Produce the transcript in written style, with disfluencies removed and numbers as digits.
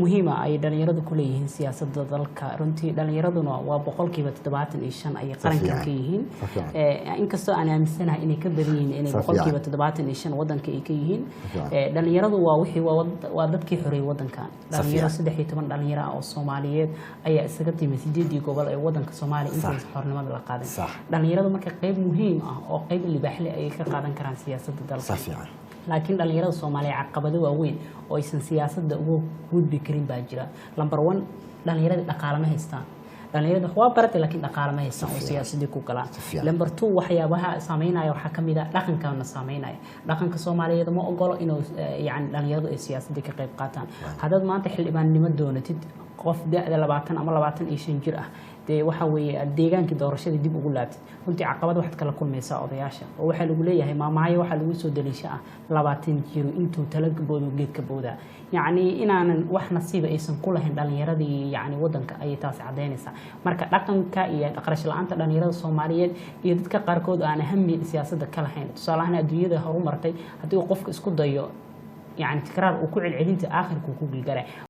muhiima ay dhalinyaradu ku leeyihiin siyaasadda dalka runtii dhalinyaraduna waa boqolkiiba 75 ay qaranka ka yihiin inkastoo aan aaminsanahay inay ka badan yihiin inay boqolkiiba 75 wadanka ay ka yihiin dhalinyaradu waa wixii waa dadkii xoreeyay wadankan dhalinyaro 13 dhalinyaro oo Soomaaliyeed ayaa isaga timid 8 gobol ee wadanka Soomaaliya inta xornimada la qaaday dhalinyaradu marka qayb muhiim ah oo qayb libaax leh ay ka qaadan karaan siyaasadda dalka laakiin dhalinyarada Soomaaliya caqabado waaweyn oo aysan siyaasadda ugu gudbi karin baa jira number 1 dhalinyarada dhaqaale ma haystaan dhalinyarada waa baratay laakiin dhaqaale ma haystaan oo siyaasadda ku galaan number 2 waxyaabaha saameynaya waxa kamid ah dhaqanka saameynaya dhaqanka Soomaaliyeed ma ogolo inuu yani dhalinyaradu ay siyaasadda ka qayb qaataan hadad maanta xildhibaannimo doonatid qof da'da 20 ama 25 jir ah waxa weeye deegaanka doorashada dib ugu laabtay runtii caqabad waxaad kala kulmaysaa odayaasha oo waxa lagu leeyahay maamaayo waxa lagu soo dalishaa 20 jir intuu talaga boodo geedka booda yani inaanan wax nasiib aysan ku lahayn dhalinyaradii yani wadanka ay taas cadeynaysaa marka dhaqanka iyo qarash la'aanta dhalinyarada Soomaaliyeed iyo dadka qaarkood aan ahami siyaasadda ka lahayn tusaalahan adduunyada horumartay hadii qofka isku dayo yani tikraar uu ku celcelinta aakhirku ku gilgalay